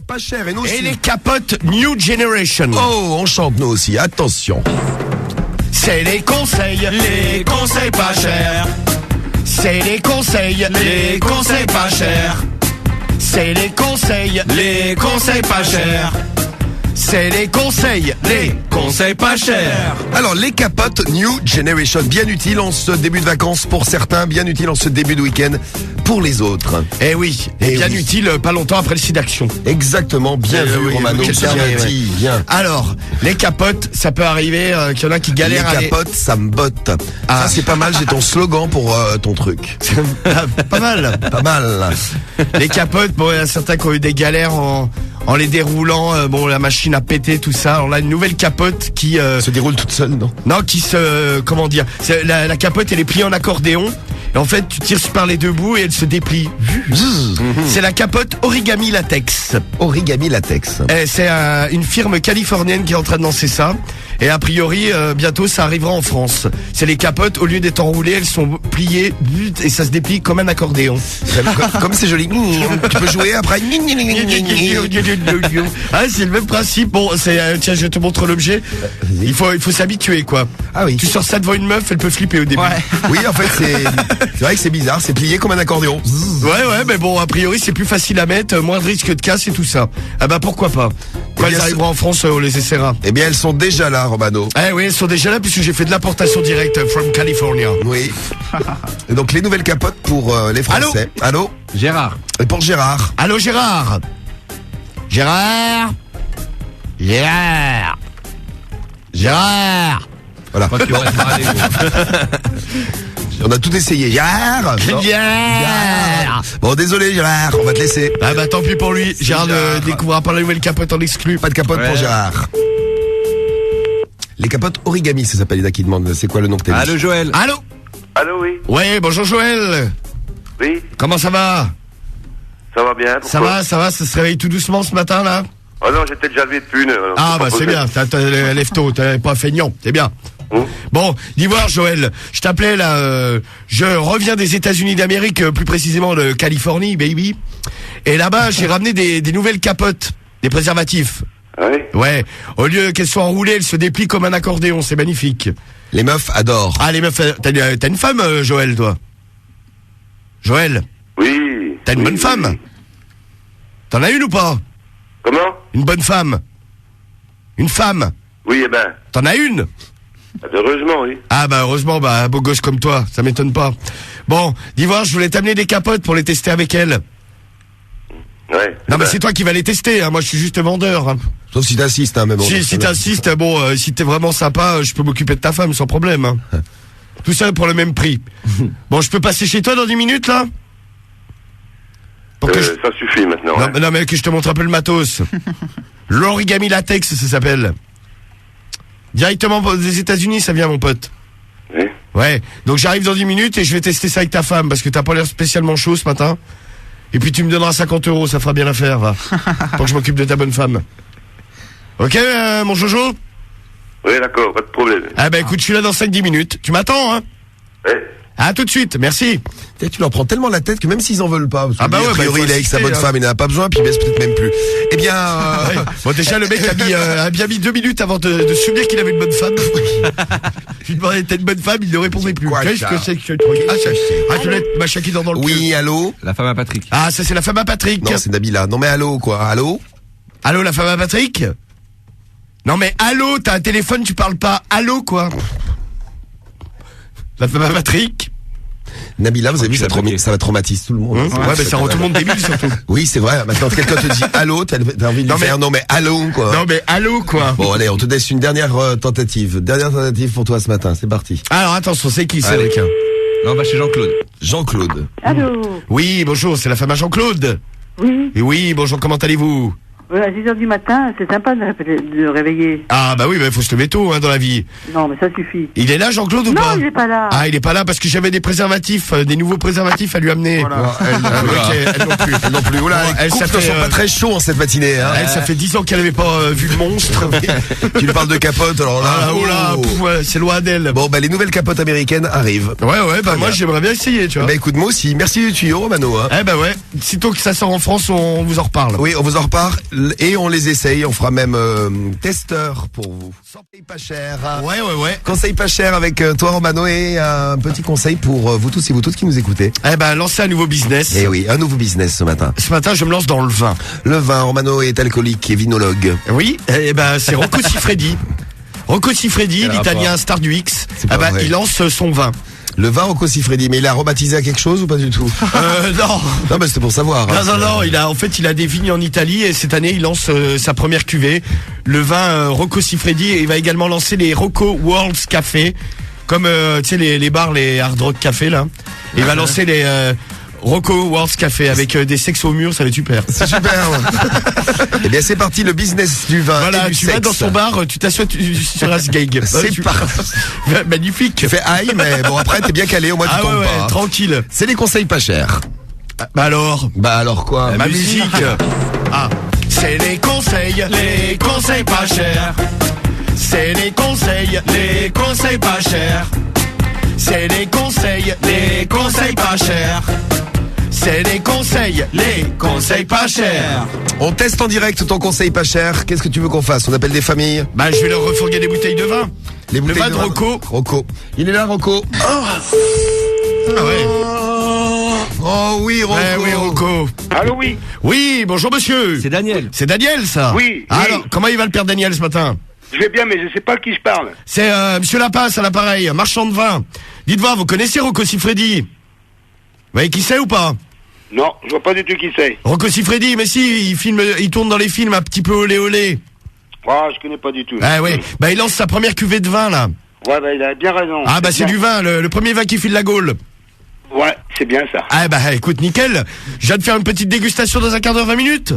pas cher. Et nous aussi. Et les capotes New Generation. Oh, on chante nous aussi, attention. C'est les conseils pas chers. C'est les conseils pas chers. C'est les conseils pas chers. C'est les conseils pas chers. Alors, les capotes New Generation, bien utiles en ce début de vacances pour certains, bien utiles en ce début de week-end pour les autres. Eh oui, et bien utile pas longtemps après le site d'action. Exactement, bien vu, oui, Romano. quel Bien sujet, dit, bien. Alors, les capotes, ça peut arriver qu'il y en a qui galèrent Les capotes, ça me botte. Ah. Ça, c'est pas mal, j'ai ton slogan pour ton truc. Pas mal. Pas mal. Les capotes, bon, il y a certains qui ont eu des galères en les déroulant. Bon, la machine a pété, tout ça. Alors là, une nouvelle capote qui Se déroule toute seule, non? non, qui se comment dire, la capote elle est pliée en accordéon. Et en fait, tu tires par les deux bouts et elle se déplie. C'est la capote Origami Latex. Origami latex. C'est une firme californienne qui est en train de lancer ça. Et a priori, bientôt, ça arrivera en France. C'est les capotes, au lieu d'être enroulées, elles sont pliées et ça se déplie comme un accordéon. Comme c'est joli. Tu peux jouer après. Ah, c'est le même principe. Bon, tiens, je te montre l'objet. Il faut s'habituer, quoi. Ah oui. Tu sors ça devant une meuf, elle peut flipper au début. Oui, en fait, c'est vrai que c'est bizarre. C'est plié comme un accordéon. Ouais, mais bon, a priori, c'est plus facile à mettre, moins de risque de casse et tout ça. Ah bah, pourquoi pas. Quand elles arriveront en France, on les essaiera. Eh bien, elles sont déjà là, Romano. Eh oui, elles sont déjà là puisque j'ai fait de l'importation directe from California. Oui. Et donc, les nouvelles capotes pour les Français. Allô? Gérard. Et pour Gérard. Allô, Gérard. Gérard. Voilà. Pas que tu restes parler, gros. On a tout essayé. Gérard. Non. Gérard. Bon, désolé, Gérard. On va te laisser. Ah bah, tant pis pour lui. Gérard ne Gérard. découvrira pas la nouvelle capote en exclu. Pas de capote pour Gérard. Les capotes Origami, ça s'appelle. Il y en a qui demandent c'est quoi le nom que t'as mis. Allô, Joël. Allô. Allô, oui. Ouais, bonjour Joël. Oui, Comment ça va? ça va bien. Ça Pourquoi? va, ça se réveille tout doucement ce matin là? Oh non, j'étais déjà levé depuis une. Ah bah c'est bien, lève tôt, t'es pas feignant, c'est bien. Bon, dis voir Joël, je t'appelais là, je reviens des États-Unis d'Amérique, plus précisément de Californie, baby. Et là-bas, j'ai ramené des nouvelles capotes, des préservatifs. Oui. Ouais, au lieu qu'elles soient enroulées, elles se déplient comme un accordéon, c'est magnifique. Les meufs adorent. Ah les meufs, t'as une femme Joël toi? Joël, Oui. t'as une Oui, bonne oui, femme? oui. T'en as une ou pas? Comment? Une bonne femme? Une femme? Oui, eh ben, T'en as une? heureusement, oui. Ah bah heureusement, bah un beau gosse comme toi, ça m'étonne pas. Bon, dis voir, je voulais t'amener des capotes pour les tester avec elle. Ouais. Non eh mais ben, c'est toi qui vas les tester, hein. Moi je suis juste vendeur. Hein. Sauf si t'insistes, hein, mais bon. Si t'insistes, bon, si t'es vraiment sympa, je peux m'occuper de ta femme sans problème. Hein. Tout ça pour le même prix. Bon, je peux passer chez toi dans 10 minutes là? Pour que ça suffit maintenant. hein. non mais que je te montre un peu le matos. L'origami latex, ça s'appelle. Directement des États-Unis, ça vient mon pote. Oui. Ouais, donc j'arrive dans 10 minutes et je vais tester ça avec ta femme parce que t'as pas l'air spécialement chaud ce matin. Et puis tu me donneras 50 €, ça fera bien l'affaire, va. Pour que je m'occupe de ta bonne femme. Ok, mon Jojo? Oui, d'accord, pas de problème. Ah bah écoute, je suis là dans 5-10 minutes. Tu m'attends, hein? Ouais. À tout de suite, merci. Tu leur prends tellement la tête que même s'ils en veulent pas. Parce que Ah bah lui, ouais, a priori, bah, il faut il est avec sa insister, bonne hein. femme, il n'en a pas besoin, puis il baisse peut-être même plus. Eh bien, Ouais. Bon déjà le mec a bien mis 2 minutes avant de se souvenir qu'il avait une bonne femme. Je lui demandais t'as une bonne femme, il ne répondait plus. quoi, Qu'est-ce ça que c'est que ce truc? Ah je vais être machin qui dort dans le cul. oui, allô? La femme à Patrick. Ah ça c'est la femme à Patrick. Non, c'est Nabila. Non, mais allô, quoi? Allô? Allô la femme à Patrick? Non mais allô, t'as un téléphone, tu parles pas. Allô quoi? La femme à Patrick? Nabila, vous avez vu, tu l'as bloqué. ça va traumatiser tout le monde. Ouais, mais ça rend tout le monde débile surtout. Oui, c'est vrai. Maintenant, quelqu'un te dit allô, t'as envie de Non, lui faire non, mais allô, quoi. Non mais allô quoi? Bon, allez, on te laisse une dernière tentative. Dernière tentative pour toi ce matin. C'est parti. Alors attention, c'est qui Allez. Cédric? Là, on va chez Jean-Claude. Jean-Claude. Allô? Oui, bonjour, c'est la femme à Jean-Claude. Oui, Et oui, bonjour, comment allez-vous? À 6h du matin, c'est sympa de réveiller. Ah bah oui, il faut se lever tôt dans la vie. Non, mais ça suffit. Il est là, Jean-Claude, ou pas? Non, il n'est pas là. Ah, il est pas là parce que j'avais des préservatifs, des nouveaux préservatifs à lui amener. Voilà. Elle non plus. Elle non plus. Oula, elle, ça ça ne fait, sont pas très chauds en cette matinée. Hein. Elle, ça fait 10 ans qu'elle avait pas vu le monstre. Tu lui parles de capote, alors là. Ah, oula, ouais, c'est loin d'elle. Bon, bah les nouvelles capotes américaines arrivent. Ouais, bah moi j'aimerais bien essayer, tu vois. Bah écoute, moi aussi. Merci du tuyau, Romano. Hein. Eh bah ouais. Sitôt que ça sort en France, on vous en reparle. Oui, on vous en reparle et on les essaye. On fera même testeur pour vous. Conseil pas cher. Ouais. Conseil pas cher avec toi, Romano, et un petit conseil pour vous tous et vous toutes qui nous écoutez. Eh ben, lancer un nouveau business. Eh oui, un nouveau business ce matin. Ce matin, je me lance dans le vin. Le vin, Romano est alcoolique et vinologue. Oui, eh ben, c'est Rocco Siffredi. Rocco Siffredi, l'italien star du X. pas vrai. Il lance son vin. Le vin Rocco Siffredi, mais il a rebaptisé à quelque chose ou pas du tout? Non. Non, mais c'était pour savoir. Hein. Non, il a des vignes en Italie et cette année, il lance sa première cuvée. Le vin Rocco Siffredi, et il va également lancer les Rocco Worlds Café. Comme, tu sais, les bars, les hard rock café, là. Et il va lancer les, Rocco Worlds Café avec des sexes au mur, ça va être super. C'est super. Eh bien, c'est parti, le business du vin. Voilà, et du tu sexe. vas dans son bar, tu t'assois sur un sgeg. C'est parti. Magnifique. Tu fais aïe, mais bon, après, t'es bien calé, au moins tu tombes pas. Hein. Tranquille. C'est des conseils pas chers. Bah alors quoi? Ma musique. Ah, c'est les conseils pas chers. C'est les conseils pas chers. C'est les conseils pas chers. C'est les conseils pas chers. On teste en direct ton conseil pas cher. Qu'est-ce que tu veux qu'on fasse? On appelle des familles? Bah, je vais leur refourguer des bouteilles de vin. Les bouteilles vin de Rocco. Rocco. Il est là, Rocco. Ah ouais. Oh oui, Rocco. Oui, Rocco. Allô, oui. Oui, bonjour monsieur. C'est Daniel. C'est Daniel, ça? Oui. Alors, comment il va le père Daniel ce matin? Je vais bien, mais je sais pas à qui je parle. C'est monsieur Lapasse à l'appareil, marchand de vin. Dites voir, vous connaissez Rocco Siffredi? Vous voyez qui c'est ou pas? Non, je vois pas du tout qui c'est. Rocco Siffredi, mais si, il tourne dans les films un petit peu olé olé. Ah, je connais pas du tout. Ah ouais, bah il lance sa première cuvée de vin là. Ouais, bah il a bien raison. Ah bah c'est bien. du vin, le premier vin qui file la Gaule. Ouais, c'est bien ça. Ah bah écoute, nickel. Je viens de faire une petite dégustation dans un quart d'heure, 20 minutes.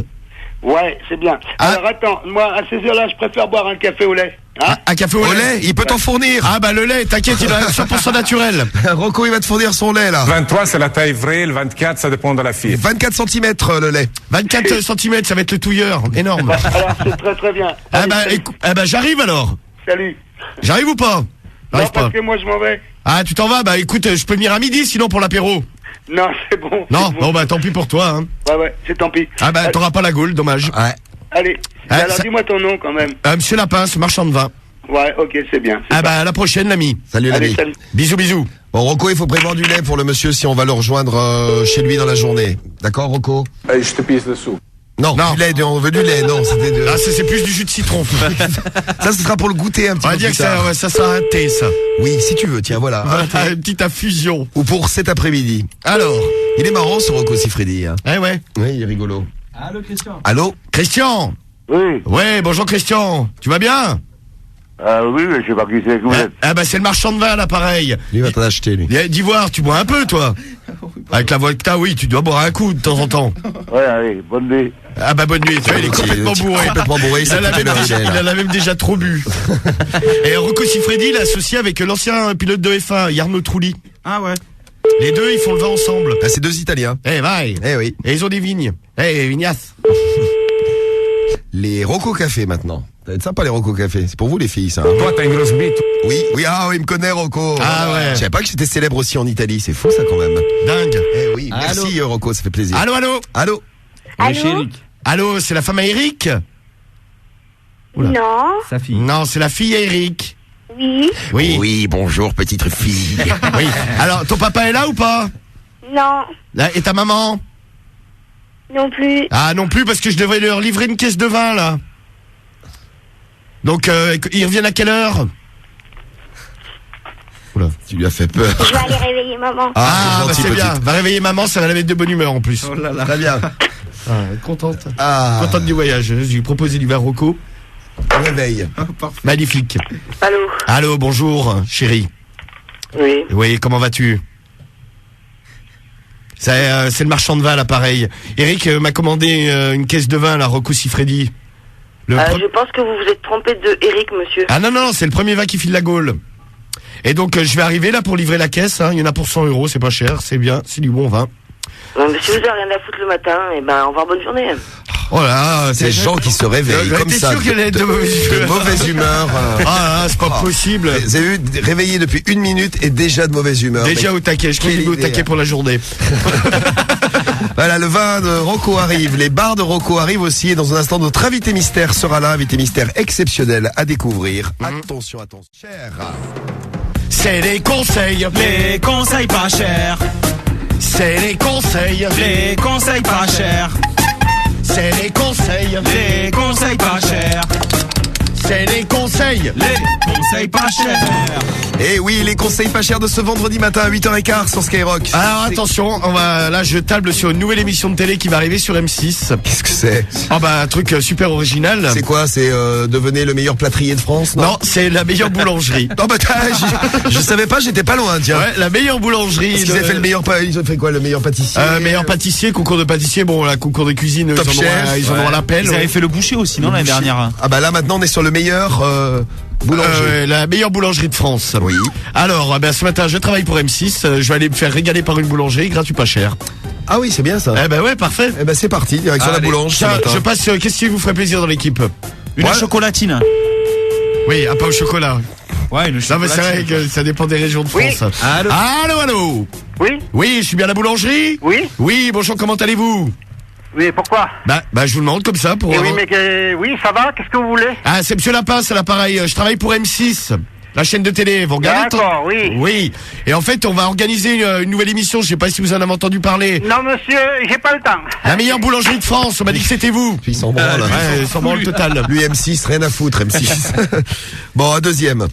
Ouais, c'est bien. Ah. Alors attends, moi à ces heures-là, je préfère boire un café au lait. Hein? Un café au lait. Il peut t'en fournir. Ah bah le lait, t'inquiète, il est 100% naturel. Rocco, il va te fournir son lait là. 23, c'est la taille vraie, le 24, ça dépend de la fille. 24 cm le lait. 24 cm, ça va être le touilleur, énorme. Alors c'est très très bien. Ah Allez, bah, salut. J'arrive alors. Salut. J'arrive ou pas? Non, J'arrive parce pas. que moi je m'en vais. Ah, tu t'en vas? Bah écoute, je peux venir à midi sinon pour l'apéro. Non, c'est bon. Non, c'est bon. bon bah tant pis pour toi. Hein. Ouais, c'est tant pis. Ah bah t'auras pas la Gaule, dommage. Ouais. Allez, Ah, alors ça- dis-moi ton nom quand même. Monsieur Lapince, marchand de vin. Ouais, ok, c'est bien. Ah bah à la prochaine l'ami. Salut Allez, l'ami. salut. Bisous. Bon, Rocco, il faut prévoir du lait pour le monsieur si on va le rejoindre chez lui dans la journée. D'accord, Rocco? Je te pisse dessous. Non, Non. du lait, on veut du lait, non, c'était de... Ah c'est plus du jus de citron. Ça, ce sera pour le goûter un petit On va peu dire plus que tard. ça sera un thé ça. Oui, si tu veux, tiens, voilà. Une petite infusion. Ou pour cet après-midi. Alors. Il est marrant, ce Rocco Siffredi. Hein. Eh ouais. Oui, il est rigolo. Allô, Christian. Allô? Christian. Oui. Ouais, bonjour Christian. Tu vas bien? Oui, mais je sais pas qui c'est que vous êtes. Ah bah c'est le marchand de vin à l'appareil. Lui va t'en acheter, lui. D'Ivoire, tu bois un peu toi? Avec la voix que t'as, oui, tu dois boire un coup de temps en temps. Ouais, allez, bonne nuit. Ah bah bonne nuit, tu vois, il est complètement bourré. Complètement bourré, Il ça en avait fait le déjà- ridel. il en a même déjà trop bu. Et Rocco Siffredi, il est associé avec l'ancien pilote de F1, Jarno Trulli. Ah ouais. Les deux, ils font le vin ensemble. Ah, c'est deux Italiens. Eh, vai. Eh oui. Et ils ont des vignes. Eh, vignasse. Les Rocco Café, maintenant. Ça va être sympa, les Rocco Café. C'est pour vous, les filles, ça. Hein. Toi, t'as une grosse bite. Oui, il me connaît, Rocco. Ah ouais. Je savais pas que j'étais célèbre aussi en Italie. C'est fou, ça, quand même. Dingue. Eh oui, Allô. merci, Rocco, ça fait plaisir. Allô. Allô? Oui, chez Eric. Allô, c'est la femme à Eric? Oula. Non, Sa fille. Non, c'est la fille à Eric. oui, Oui. Oui, bonjour, petite fille. Oui. Alors, ton papa est là ou pas? non, Là, et ta maman? non plus. Ah, non plus, parce que je devrais leur livrer une caisse de vin, là. Donc, ils reviennent à quelle heure? Oula. Tu lui as fait peur. Je vais aller réveiller maman. Ah, bah gentil, c'est bien. petite. Va réveiller maman, ça va la mettre de bonne humeur en plus. Oh là là. Très bien. Ah, contente. Ah, Contente du voyage. Je lui ai proposé du vin Rocco. réveil. Magnifique. Allô? Allô, bonjour, chérie. Oui. Oui, comment vas-tu? C'est le marchand de vin, là, pareil. Eric m'a commandé une caisse de vin, la Rocco Siffredi. Je pense que vous vous êtes trompé de Eric, monsieur. Ah non, c'est le premier vin qui file la Gaule. Et donc, je vais arriver là pour livrer la caisse. Hein. Il y en a pour 100 €, c'est pas cher, c'est bien, c'est du bon vin. Bon, mais si vous avez rien à foutre le matin, au revoir, bonne journée. Oh là, Ces gens qui se réveillent comme ça, sûr qu'elle est de mauvaise humeur. Ah, c'est pas possible. Vous avez vu, réveillé depuis 1 minute et déjà de mauvaise humeur. Déjà au taquet, je crois qu'il est au taquet pour la journée. Voilà, le vin de Rocco arrive, les bars de Rocco arrivent aussi et dans un instant notre invité mystère sera là, invité mystère exceptionnel à découvrir. Attention, cher. C'est les conseils pas chers. C'est les conseils Pas chers. C'est les conseils Pas chers. C'est les conseils Pas chers. Et oui, les conseils pas chers de ce vendredi matin à 8h15 sur Skyrock. Alors attention, là je table sur une nouvelle émission de télé qui va arriver sur M6. Qu'est-ce que c'est? Un truc super original. C'est quoi? C'est devenez le meilleur plâtrier de France? Non, c'est la meilleure boulangerie. Non je savais pas, j'étais pas loin, tiens. Ouais, la meilleure boulangerie. Ils ont fait ils ont fait quoi, le meilleur pâtissier? Meilleur pâtissier, concours de pâtissier, concours de cuisine, Top Chef, ils en ont l'appel. Ils avaient fait le boucher aussi, non, l'année dernière. Ah bah là maintenant on est sur le meilleur boulangerie. La meilleure boulangerie de France. Oui. Alors, ce matin, je travaille pour M6. Je vais aller me faire régaler par une boulangerie, gratuit pas cher. Ah oui, c'est bien ça. Ouais, parfait. C'est parti, direction la boulange. Tiens, je passe. Qu'est-ce qui vous ferait plaisir dans l'équipe? Une chocolatine. Oui, un pain au chocolat. Ouais, une chocolatine. Non, mais c'est vrai que ça dépend des régions de France. Allô. Oui, je suis bien à la boulangerie. Oui, bonjour, comment allez-vous? Oui, pourquoi? Je vous demande comme ça pour... Oui, ça va, qu'est-ce que vous voulez? Ah, c'est Monsieur Lapin, c'est l'appareil. Je travaille pour M6, la chaîne de télé. Vous regardez? D'accord, oui. Oui. Et en fait, on va organiser une nouvelle émission. Je sais pas si vous en avez entendu parler. Non, monsieur, j'ai pas le temps. La meilleure boulangerie de France. On m'a dit que c'était vous. Puis il s'en branle. Ouais, s'en branle total. Lui, M6, rien à foutre, M6. Bon, un deuxième.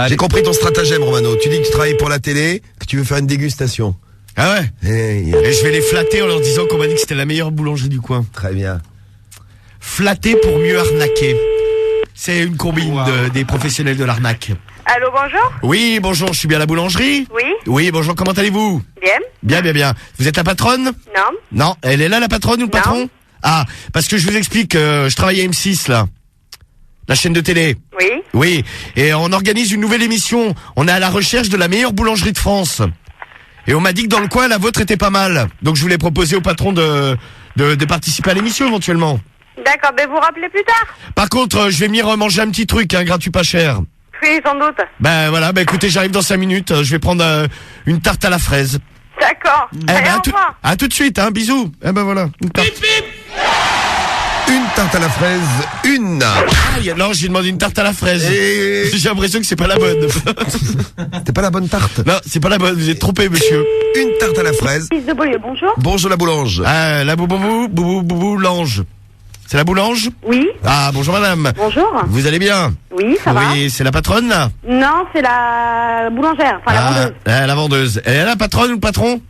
J'ai compris ton stratagème, Romano. Tu dis que tu travailles pour la télé, que tu veux faire une dégustation. Ah ouais. Et je vais les flatter en leur disant qu'on m'a dit que c'était la meilleure boulangerie du coin. Très bien. Flatter pour mieux arnaquer. C'est une combine des professionnels de l'arnaque. Allô, bonjour? Oui, bonjour, je suis bien à la boulangerie? Oui. Oui, bonjour, comment allez-vous? Bien. Bien. Vous êtes la patronne? Non. Non, elle est là, la patronne ou le patron? Ah, parce que je vous explique, je travaille à M6, là. La chaîne de télé. Oui, et on organise une nouvelle émission. On est à la recherche de la meilleure boulangerie de France. Et on m'a dit que dans le coin, la vôtre était pas mal. Donc je voulais proposer au patron de participer à l'émission éventuellement. D'accord, vous rappelez plus tard. Par contre, je vais venir manger un petit truc, gratuit pas cher. Oui, sans doute. Écoutez, j'arrive dans 5 minutes. Je vais prendre une tarte à la fraise. D'accord. Allez, au revoir. À tout de suite, bisous. Voilà, une tarte. Une tarte à la fraise, une. Non, j'ai demandé une tarte à la fraise. Et... J'ai l'impression que c'est pas la bonne. C'était pas la bonne tarte? Non, c'est pas la bonne, vous êtes trompé, monsieur. Une tarte à la fraise. Fils de Beaulieu, bonjour. Bonjour la boulange. Ah, la boulange. C'est la boulange? Oui. Ah, bonjour madame. Bonjour. Vous allez bien? Oui, ça va. Oui, c'est la patronne là? Non, c'est la boulangère, enfin la vendeuse. La vendeuse. Elle est la patronne ou le patron?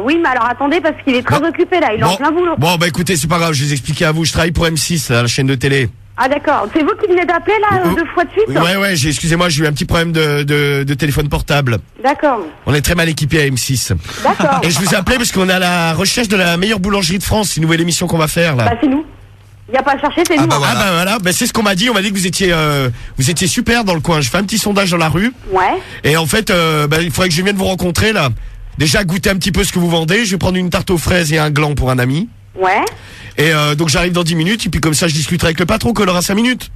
Oui, mais alors attendez, parce qu'il est très occupé là, il est en plein boulot. Bon, écoutez, c'est pas grave, je vais vous expliquer à vous. Je travaille pour M6, la chaîne de télé. Ah d'accord, c'est vous qui venez d'appeler là, 2 fois de suite? Ouais, excusez-moi, j'ai eu un petit problème de téléphone portable. D'accord. On est très mal équipé à M6. D'accord. Et je vous ai appelé parce qu'on est à la recherche de la meilleure boulangerie de France, c'est une nouvelle émission qu'on va faire là. C'est nous. Il n'y a pas à chercher, c'est nous. Voilà. C'est ce qu'on m'a dit. On m'a dit que vous étiez super dans le coin. Je fais un petit sondage dans la rue. Ouais. Et en fait, il faudrait que je vienne vous rencontrer là. Déjà goûter un petit peu ce que vous vendez. Je vais prendre une tarte aux fraises et un gland pour un ami. Ouais. Et donc j'arrive dans 10 minutes. Et puis comme ça, je discuterai avec le patron qu'on aura 5 minutes.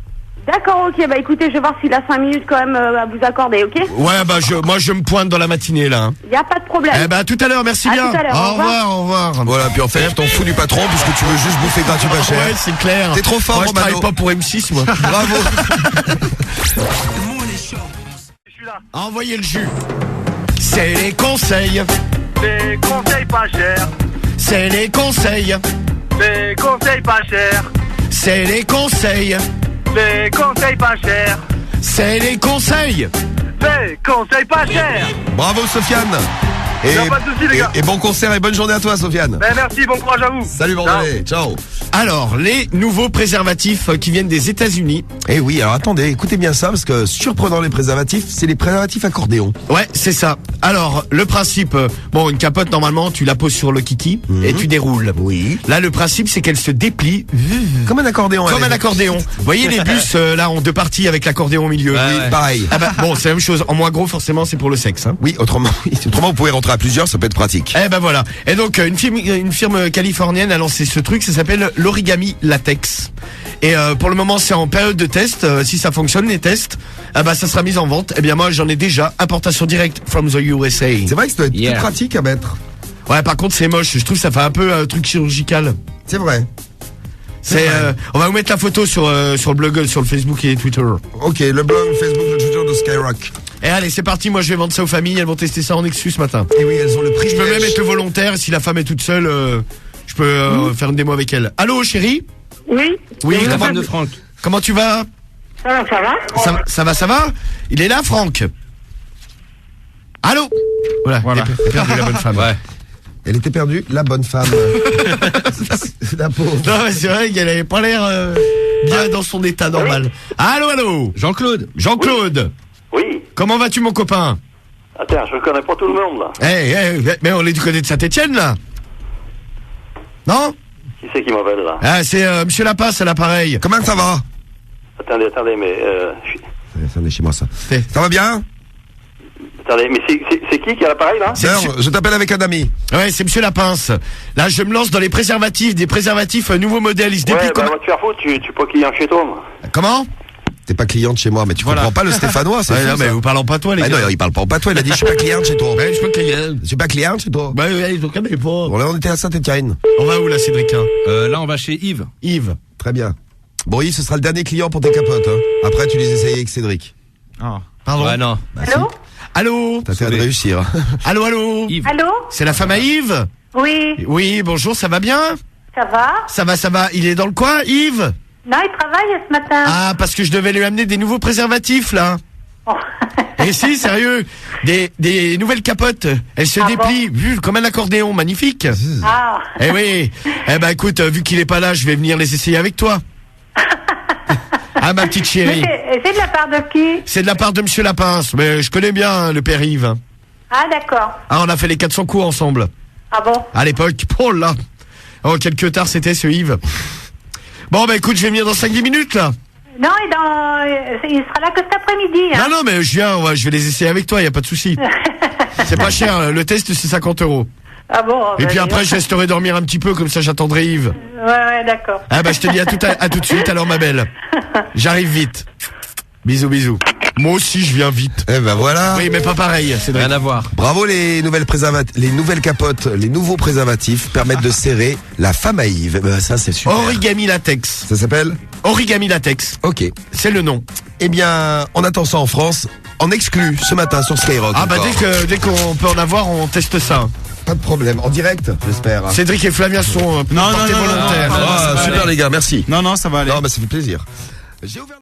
D'accord, ok. Écoutez, je vais voir s'il a 5 minutes quand même à vous accorder, ok? Ouais, moi je me pointe dans la matinée là. Il n'y a pas de problème. À tout à l'heure, merci à bien. Tout à l'heure, au revoir. Voilà, puis en fait, tu t'en fous du patron puisque tu veux juste bouffer gratuit pas cher. Ouais, c'est clair. T'es trop fort, moi, Romano. je travaille pas pour M6, moi. Bravo. Envoyez le jus. C'est les conseils. Les conseils pas chers. C'est les conseils. Les conseils pas chers. C'est les conseils. Les conseils pas chers. C'est les conseils. Les conseils pas chers. Bravo, Sofiane. Et, pas de soucis, les gars. et bon concert et bonne journée à toi, Sofiane. Ben, merci, bon courage à vous. Salut Bordelais, ciao. Alors, les nouveaux préservatifs qui viennent des États-Unis. Eh oui, alors attendez, écoutez bien ça, parce que surprenant les préservatifs, c'est les préservatifs accordéon. Ouais, c'est ça. Alors, le principe, bon, une capote, normalement, tu la poses sur le kiki et tu déroules. Oui. Là, le principe, c'est qu'elle se déplie. Comme un accordéon. Comme elle un est. accordéon. Vous voyez les bus, là, en deux parties avec l'accordéon au milieu. Oui, pareil. Ah bah, bon, c'est la même chose. En moins gros, forcément, c'est pour le sexe, hein. Oui, autrement, vous pouvez rentrer à plusieurs, ça peut être pratique. Eh ben voilà. Et donc une firme californienne a lancé ce truc, ça s'appelle l'origami latex. Et pour le moment c'est en période de test. Si ça fonctionne les tests, ça sera mis en vente. Eh bien moi j'en ai déjà, importation directe from the USA. C'est vrai que ça doit être plus pratique à mettre. Ouais, par contre c'est moche. Je trouve que ça fait un peu un truc chirurgical. C'est vrai. On va vous mettre la photo sur le blog, sur le Facebook et Twitter. Ok, le blog, Facebook, le Twitter de Skyrock. Et allez, c'est parti. Moi je vais vendre ça aux familles. Elles vont tester ça en Exus ce matin. Et oui, elles ont le prix. Je peux même être volontaire. Si la femme est toute seule, je peux faire une démo avec elle. Allô, chérie? Oui. Oui, La femme de Franck. comment tu vas? Ça va? Ça va? Il est là, Franck? Allô? Voilà. Elle a perdu la bonne femme. Ouais. Elle était perdue, la bonne femme. La pauvre. Non, mais c'est vrai qu'elle avait pas l'air bien dans son état normal. Allô? Jean-Claude. Jean-Claude. Oui. Comment vas-tu, mon copain? Attends, je connais pas tout le monde, là. Mais on est du côté de Saint-Etienne, là? Non? Qui c'est qui m'appelle, là? Ah, c'est Monsieur Lapace à l'appareil. Comment ça va? Attendez, mais... Ça est chez moi, ça. C'est- Ça va bien? Attendez, mais c'est qui a l'appareil, là? Sœur, je t'appelle avec un ami. Ouais, c'est Monsieur Lapince. Là, je me lance dans les préservatifs, des préservatifs nouveaux modèles. Ils se Ouais, déplient bah, comme... va te faire foutre, tu pas client chez toi, moi. Comment? T'es pas cliente chez moi, mais tu Voilà. comprends pas le Stéphanois, c'est Ouais, fou, non, mais ça. vous parlez pas toi, les Ah gars. non, il parle pas en patois, il a dit je suis pas cliente chez toi. Ouais, je peux que les Je suis pas cliente chez toi. Ouais, ils ont quand même pas. Bon, là, on était à Saint-Etienne. On va où, là, Cédric? Là, on va chez Yves. Yves. Très bien. Bon, Yves, ce sera le dernier client pour tes capotes. Hein. Après, tu les essayes avec Cédric. Ah. Pardon? Ouais, non. Allô? Allô? T'as intérêt de réussir. Allô? Yves. Allô? C'est la femme à Yves? Oui. Oui, bonjour, ça va bien? Ça va? Ça va. Il est dans le coin, Yves? Non, il travaille ce matin. Ah, parce que je devais lui amener des nouveaux préservatifs, là. Oh. Et si, sérieux, des nouvelles capotes. Elles se Ah déplient, vu comme un accordéon, magnifique. Ah. Eh oui. Eh ben, écoute, vu qu'il est pas là, je vais venir les essayer avec toi. Ah, ma petite chérie. Mais c'est de la part de qui? C'est de la part de Monsieur Lapince, mais je connais bien hein, le père Yves. Ah, d'accord. Ah, on a fait les 400 coups ensemble. Ah bon? À l'époque. Oh là. Oh, quelques tard c'était ce Yves. Bon, bah écoute, je vais venir dans 5-10 minutes, là. Non, il sera là que cet après-midi. Hein. Non, mais je viens, je vais les essayer avec toi, y a pas de souci. C'est pas cher, le test c'est 50 €. Ah bon? Et puis bah, après, je resterai dormir un petit peu, comme ça j'attendrai Yves. Ouais, d'accord. Ah bah je te dis à tout de suite, alors ma belle. J'arrive vite. Bisous. Moi aussi je viens vite. Eh ben voilà. Oui, mais pas pareil, c'est Rien à voir. Bravo les nouvelles capotes, les nouveaux préservatifs permettent de serrer la femme à Yves. Eh ben, ça c'est super. Origami latex. Ça s'appelle? Origami latex. Ok. C'est le nom. Eh bien, on attend ça en France, en exclu ce matin sur Skyrock. Ah bah encore. dès qu'on peut en avoir, on teste ça. Pas de problème. En direct, j'espère. Cédric et Flavien sont Non, portés non, volontaires. non, Ah, ça va super aller. les gars, merci. Non, ça va aller. Non, mais ça fait plaisir. J'ai ouvert